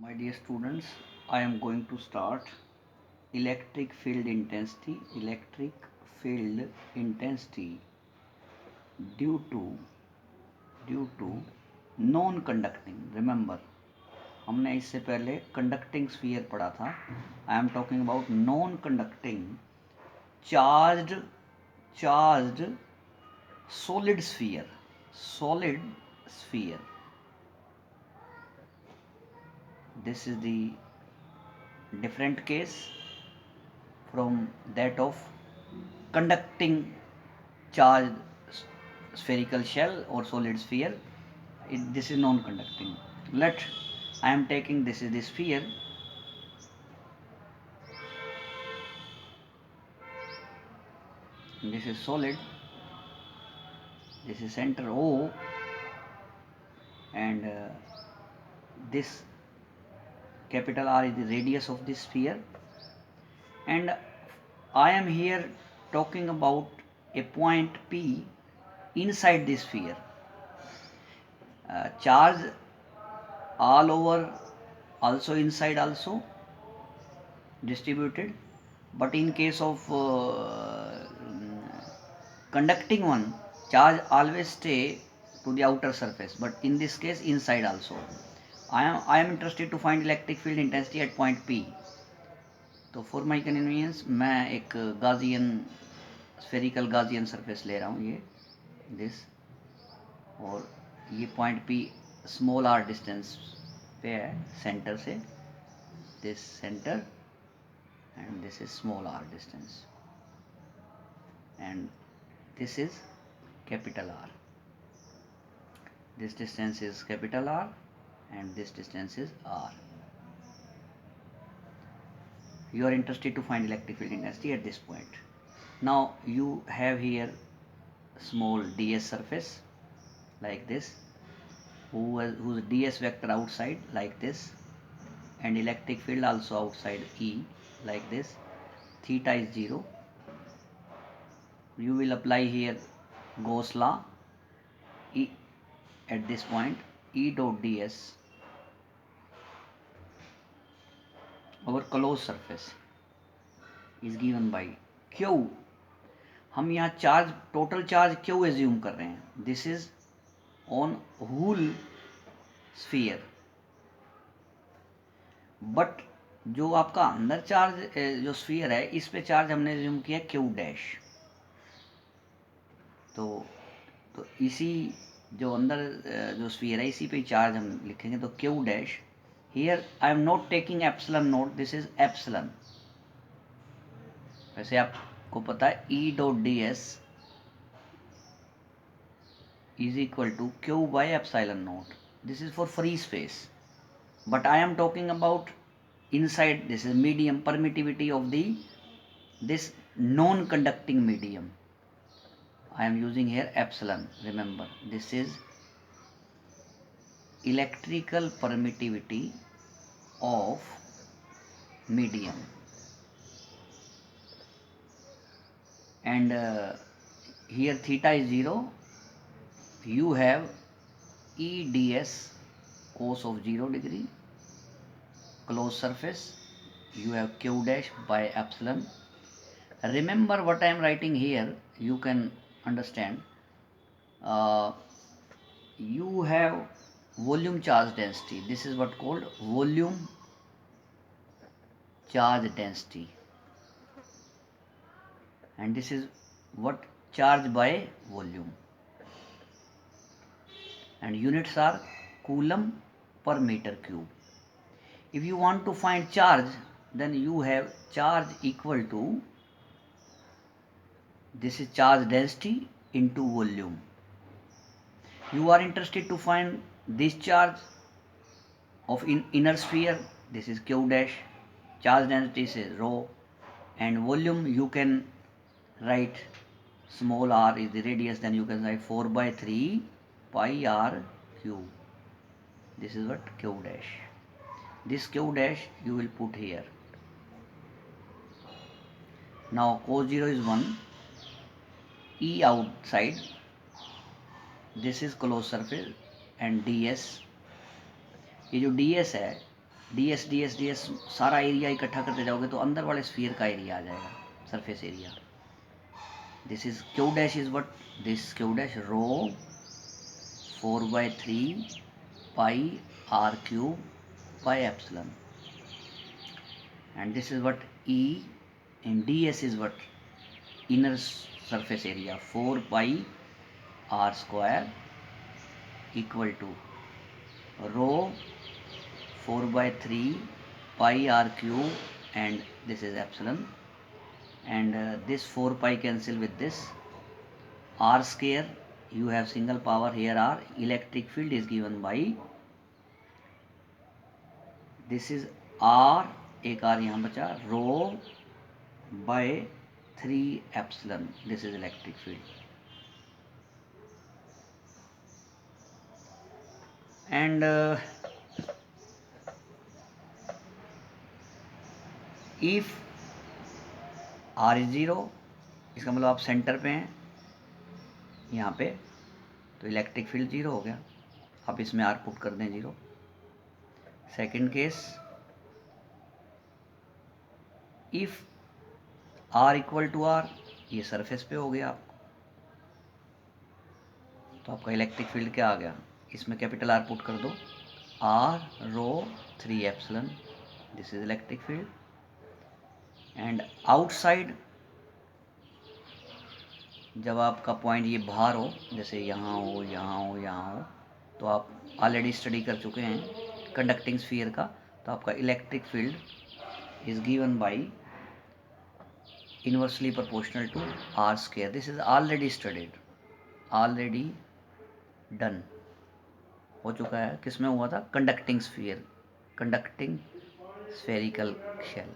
My dear students, I am going to start electric field intensity due to non conducting. Remember, हमने इससे पहले conducting sphere पढ़ा था. आई am talking about non conducting charged solid sphere. This is the different case from that of conducting charged spherical shell or solid sphere. This is non-conducting. I am taking, this is the sphere. This is solid. This is center O, and this capital R is the radius of this sphere, and I am here talking about a point P inside this sphere. Charge all over, also inside, also distributed, but in case of conducting one, charge always stay to the outer surface, but in this case inside also. I am interested to find electric field intensity at point P. तो for my convenience मैं एक गाजियन spherical गाजियन surface ले रहा हूँ, ये this, और ये point P small r distance पे है सेंटर से, this centre, and this is small r distance, and this is capital R. This distance is capital R and this distance is R. You are interested to find electric field intensity at this point. Now you have here small ds surface like this, whose ds vector outside like this, and electric field also outside E like this. Theta is 0. You will apply here Gauss law. E at this point, E dot ds, our closed surface, is given by Q. हम यहाँ charge, total charge Q assume कर रहे हैं. This is on whole sphere, but जो आपका अंदर charge जो sphere है, इस पे चार्ज हमने एज्यूम किया Q डैश. तो इसी जो अंदर जो स्फीयर है, इसी पे चार्ज हम लिखेंगे. तो Q dash, here I am not taking epsilon naught, this is epsilon. वैसे आपको पता है E dot D S is equal to Q by epsilon naught. This is for free space, but I am talking about inside. This is medium, permittivity of this non conducting medium. I am using here epsilon. Remember, this is electrical permittivity of medium, and here theta is 0. You have E ds cos of 0 degree, closed surface. You have Q dash by epsilon. Remember what I am writing here, you can understand. You have volume charge density. This is what called volume charge density, and this is what charge by volume, and units are coulomb per meter cube. If you want to find charge, then you have charge equal to, this is charge density into volume. You are interested to find this charge of inner sphere. This is Q dash. Charge density is rho, and volume you can write small r is the radius. Then you can write 4 by 3 pi r cube. This is what Q dash. This Q dash you will put here. Now cos 0 is 1. E outside, this is closed surface, and ds, ये जो ds है, ds सारा area इकट्ठा करते जाओगे तो अंदर वाले स्फीयर का एरिया आ जाएगा, surface area. This is Q dash is what, this Q dash rho 4/3 pi r cube by epsilon, and this is what E, and ds is what, inner surface area 4 pi r square equal to rho 4/3 pi r cube, and this is epsilon, and this 4 pi cancel with this, r square you have single power here r, electric field is given by, this is r, एक r यहाँ बचा, rho by 3 epsilon, this is electric field, and if r is 0, इसका मतलब आप centre पे हैं यहाँ पे, तो इलेक्ट्रिक फील्ड 0 हो गया। आप इसमें r पुट कर दें 0। Second case, if r equal to r, ये सरफेस पे हो गया आपको, तो आपका इलेक्ट्रिक फील्ड क्या आ गया, इसमें कैपिटल R पुट कर दो, r rho 3 epsilon, this is electric field, and outside जब आपका पॉइंट ये बाहर हो, जैसे यहाँ हो यहाँ हो यहाँ हो, तो आप ऑलरेडी स्टडी कर चुके हैं कंडक्टिंग स्फीयर का, तो आपका electric field is given by inversely proportional to r square. This is already studied, already done हो चुका है। किस में हुआ था, conducting sphere, conducting spherical shell.